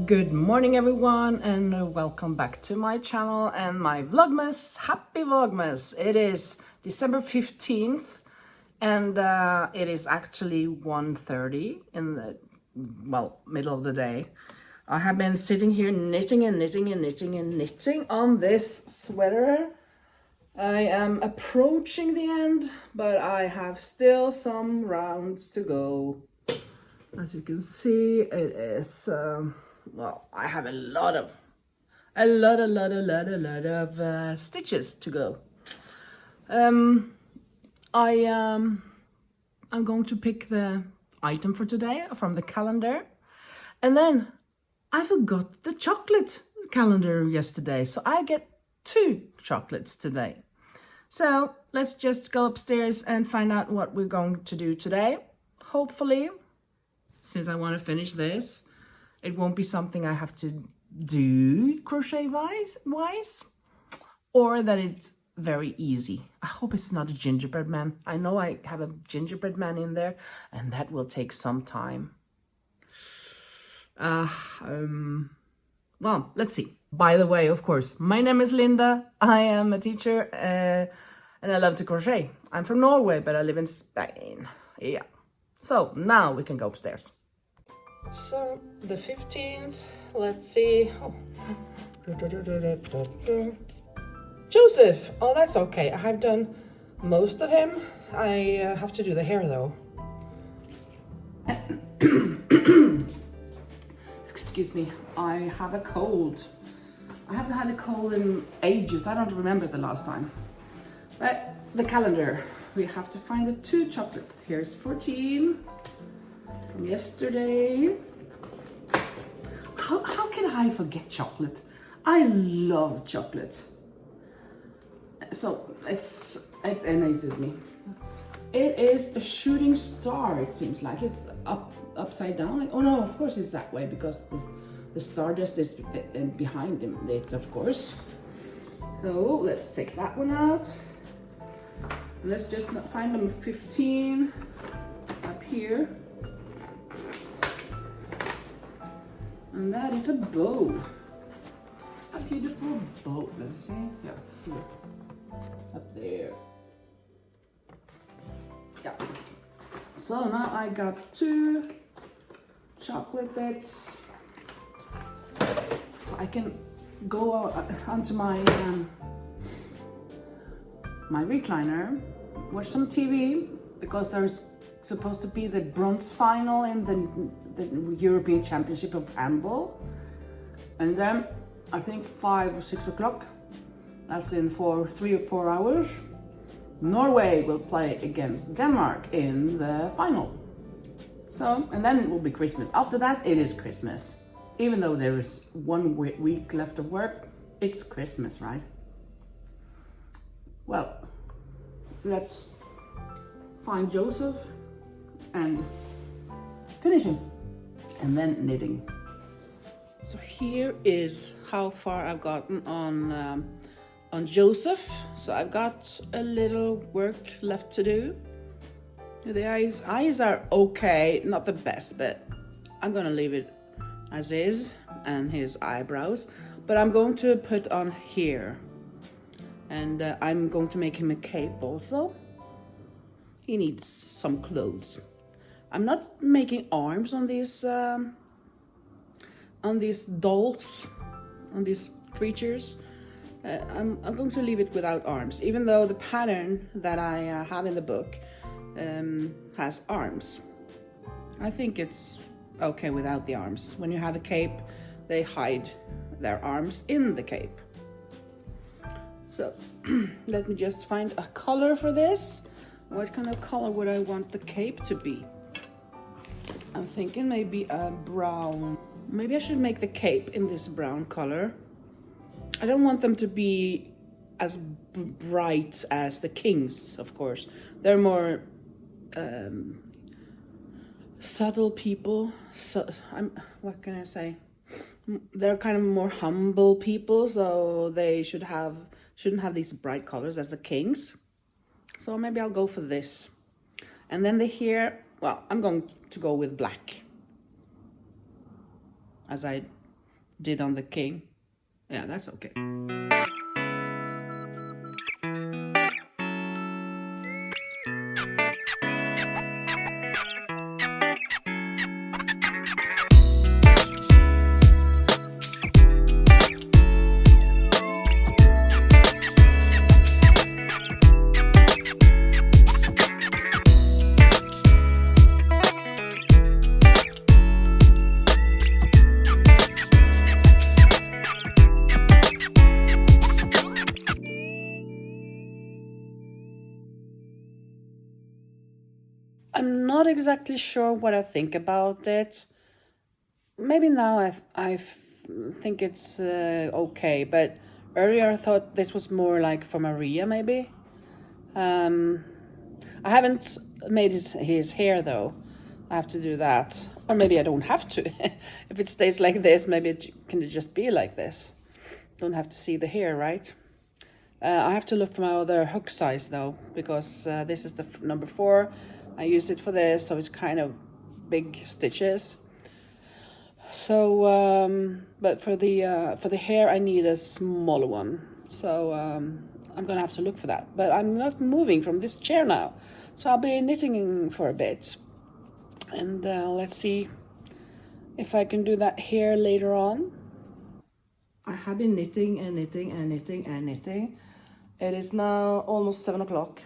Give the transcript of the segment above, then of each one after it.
Good morning everyone, and welcome back to my channel and my Vlogmas. Happy Vlogmas! It is December 15th and it is actually 1:30 in the middle of the day. I have been sitting here knitting on this sweater. I am approaching the end, but I have still some rounds to go. As you can see, it is I have a lot of stitches to go. I'm going to pick the item for today from the calendar, and then I forgot the chocolate calendar yesterday, so I get 2 chocolates today. So let's just go upstairs and find out what we're going to do today. Hopefully, since I want to finish this, it won't be something I have to do crochet wise, or that it's very easy. I hope it's not a gingerbread man. I know I have a gingerbread man in there, and that will take some time. Well, let's see. By the way, of course, my name is Linda. I am a teacher and I love to crochet. I'm from Norway, but I live in Spain. Yeah. So now we can go upstairs. So the 15th, let's see. Oh. Joseph. Oh, that's okay. I have done most of him. I have to do the hair though. Excuse me, I have a cold. I haven't had a cold in ages. I don't remember the last time. But the calendar, we have to find the 2 chocolates. Here's 14 from yesterday. How can I forget chocolate? I love chocolate. So it amazes me. It is a shooting star, it seems like. It's upside down. Oh no, of course it's that way because the stardust is behind it, of course. So let's take that one out. Let's just find number 15 up here. And that is a bow. A beautiful bow. Let me see. Yeah, here. Up there. Yeah. So now I got 2 chocolate bits. So I can go onto my my recliner, watch some TV, because there's supposed to be the bronze final in the European Championship of Handball. And then I think 5 or 6 o'clock, that's in 3 or 4 hours, Norway will play against Denmark in the final. So, and then it will be Christmas. After that, it is Christmas. Even though there is 1 week left of work, it's Christmas, right? Well, let's find Joseph and finish him, and then knitting. So here is how far I've gotten on Joseph. So I've got a little work left to do. The eyes are okay, not the best, but I'm gonna leave it as is, and his eyebrows. But I'm going to put on here, and I'm going to make him a cape also. He needs some clothes. I'm not making arms on these dolls, on these creatures. I'm going to leave it without arms, even though the pattern that I have in the book has arms. I think it's okay without the arms. When you have a cape, they hide their arms in the cape. So let me just find a color for this. What kind of color would I want the cape to be? I'm thinking maybe a brown. Maybe I should make the cape in this brown color. I don't want them to be as bright as the kings, of course. They're more subtle people. So what can I say? They're kind of more humble people, so they shouldn't have these bright colors as the kings. So maybe I'll go for this. And then the hair, well, I'm going to go with black, as I did on the king. Yeah, that's okay. I'm not exactly sure what I think about it. Maybe now I think it's okay, but earlier I thought this was more like for Maria, maybe. I haven't made his hair though. I have to do that, or maybe I don't have to. If it stays like this, maybe it can just be like this. Don't have to see the hair, right? I have to look for my other hook size though, because this is the number 4. I use it for this, so it's kind of big stitches. So, but for the hair, I need a smaller one. So I'm gonna have to look for that. But I'm not moving from this chair now, so I'll be knitting for a bit, and let's see if I can do that hair later on. I have been knitting and knitting and knitting and knitting. It is now almost 7 o'clock.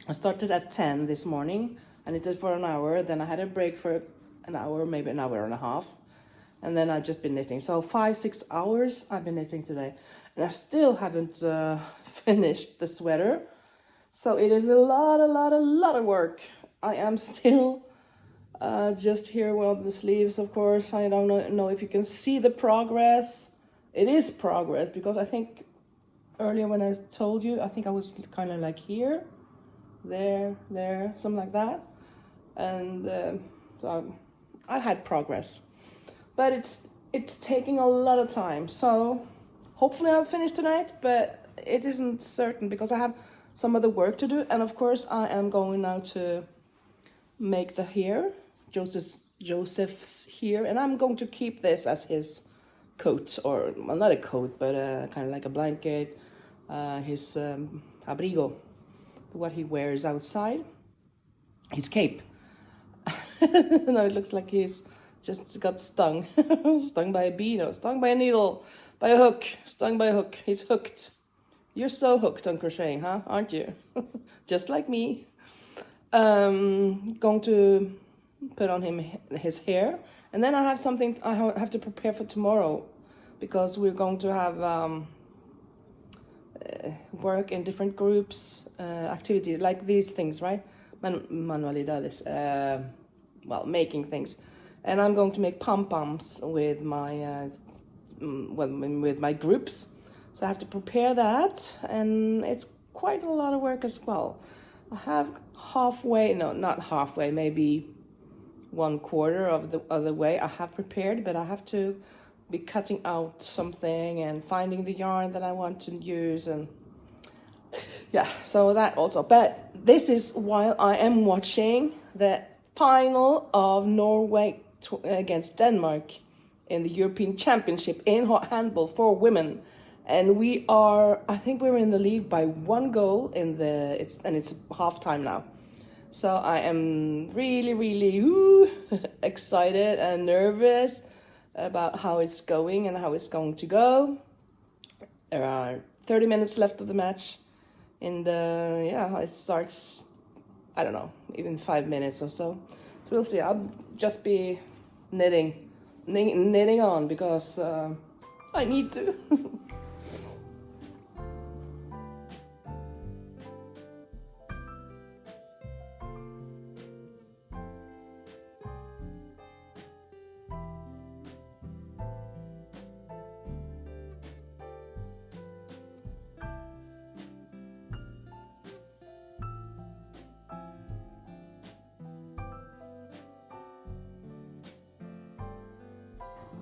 I started at 10 this morning. I knitted for an hour, then I had a break for an hour, maybe an hour and a half. And then I've just been knitting. So 5-6 hours I've been knitting today. And I still haven't finished the sweater. So it is a lot of work. I am still just here with the sleeves, of course. I don't know if you can see the progress. It is progress, because I think earlier when I told you, I think I was kind of like here, there, something like that. And so I've had progress. But it's taking a lot of time. So hopefully I'll finish tonight, but it isn't certain because I have some other work to do. And of course I am going now to make the hair, Joseph's hair. And I'm going to keep this as his coat, or well, not a coat, but kind of like a blanket, his abrigo, what he wears outside, his cape. Now it looks like he's just got stung. Stung by a bee, no, stung by a needle, by a hook, stung by a hook. He's hooked. You're so hooked on crocheting, huh? Aren't you? Just like me. Going to put on him his hair. And then I have something I have to prepare for tomorrow, because we're going to have work in different groups, activities like these things, right? Manualidades, well, making things. And I'm going to make pom-poms with my with my groups. So I have to prepare that, and it's quite a lot of work as well. I have halfway, no, not halfway, maybe 1/4 of the other way I have prepared, but I have to be cutting out something and finding the yarn that I want to use, and yeah, so that also. But this is while I am watching the final of Norway against Denmark in the European Championship in handball for women, and we are, I think we're in the lead by 1 goal in the it's half time now. So I am really excited and nervous about how it's going and how it's going to go. There are 30 minutes left of the match, and yeah, it starts, I don't know, even 5 minutes or so. So we'll see. I'll just be knitting on, because I need to.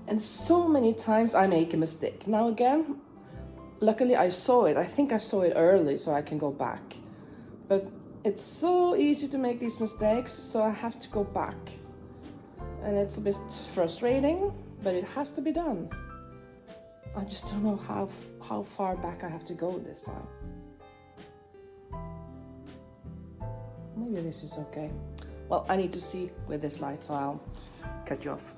And so many times I make a mistake. Now again, luckily I saw it. I think I saw it early, so I can go back. But it's so easy to make these mistakes, so I have to go back. And it's a bit frustrating, but it has to be done. I just don't know how far back I have to go this time. Maybe this is okay. Well, I need to see with this light, so I'll cut you off.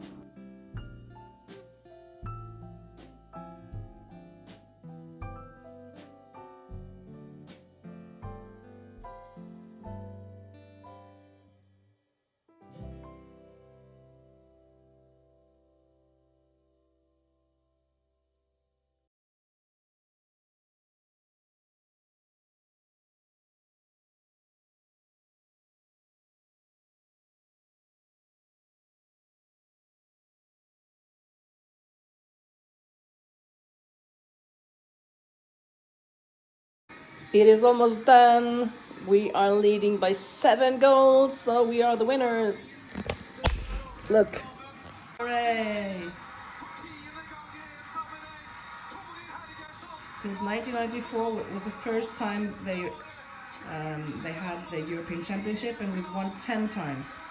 It is almost done. We are leading by 7 goals, so we are the winners. Look. Hooray! Since 1994, it was the first time they had the European Championship, and we've won 10 times.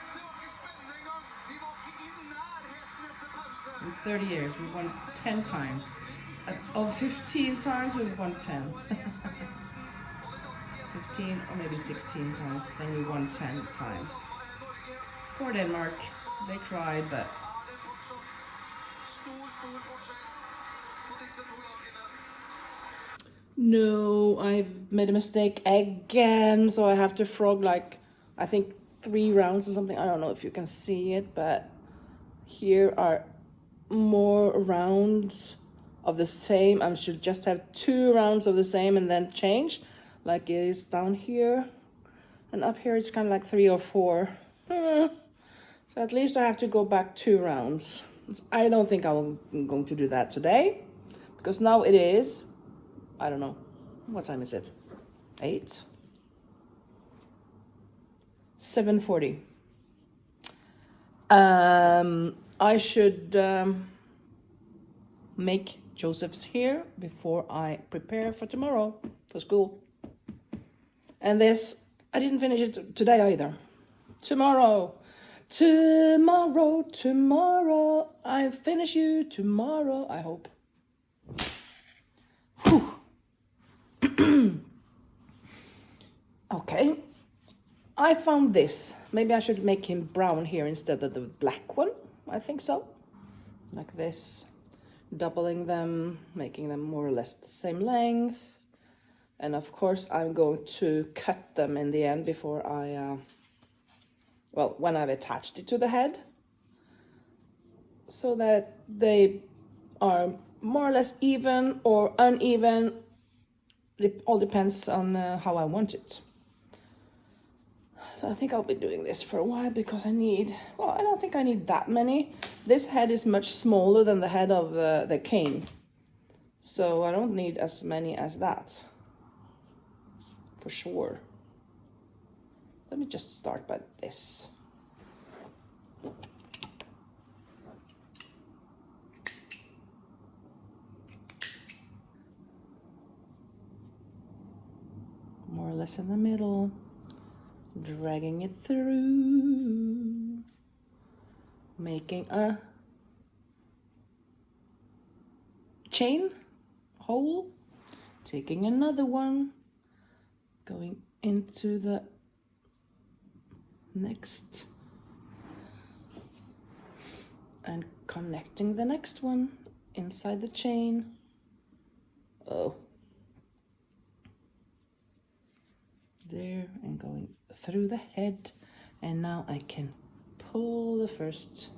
In 30 years, we've won 10 times. Of 15 times, we've won 10. 15 or maybe 16 times, then we won 10 times. Poor Denmark, they tried, but... No, I've made a mistake again, so I have to frog like, I think 3 rounds or something. I don't know if you can see it, but here are more rounds of the same. I should just have 2 rounds of the same and then change, like it is down here. And up here it's kind of like 3 or 4. So at least I have to go back 2 rounds. I don't think I'm going to do that today, because now it is, I don't know, what time is it? 8? 7:40. I should make Joseph's here before I prepare for tomorrow for school. And this, I didn't finish it today either. Tomorrow, I finish you tomorrow, I hope. Okay, I found this. Maybe I should make him brown here instead of the black one. I think so. Like this. Doubling them, making them more or less the same length. And of course I'm going to cut them in the end before I, well, when I've attached it to the head. So that they are more or less even or uneven. It all depends on how I want it. So I think I'll be doing this for a while because I need, well, I don't think I need that many. This head is much smaller than the head of the cane. So I don't need as many as that. For sure. Let me just start by this. More or less in the middle. Dragging it through, making a chain hole, taking another one, going into the next and connecting the next one inside the chain. Oh, there, and going through the head, and now I can pull the first.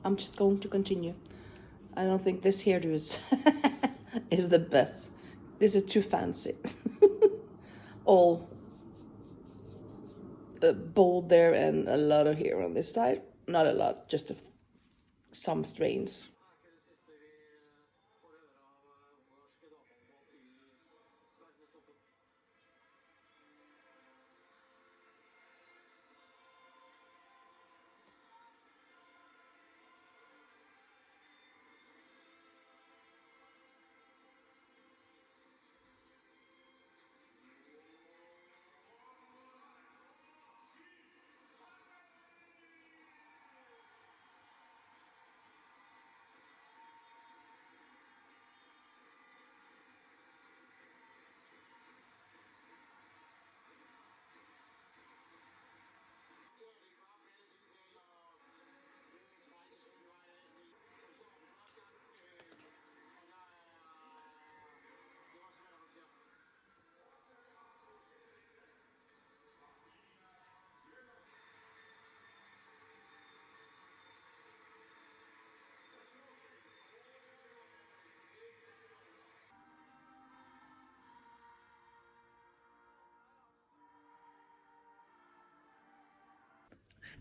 I'm just going to continue. I don't think this hairdo is is the best. This is too fancy. All bold there and a lot of hair on this side. Not a lot, just some strands.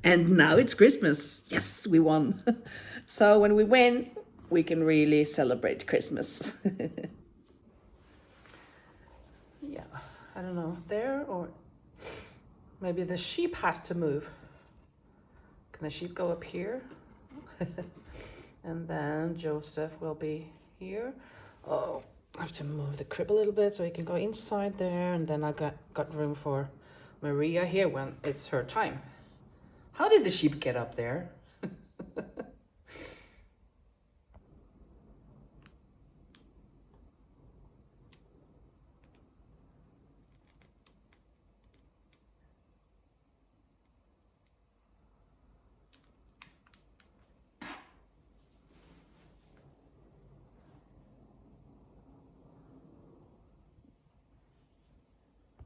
And now it's Christmas. Yes, we won. So when we win, we can really celebrate Christmas. Yeah, I don't know, there or maybe the sheep has to move. Can the sheep go up here? And then Joseph will be here. Oh, I have to move the crib a little bit so he can go inside there, and then I got room for Maria here when it's her time. How did the sheep get up there?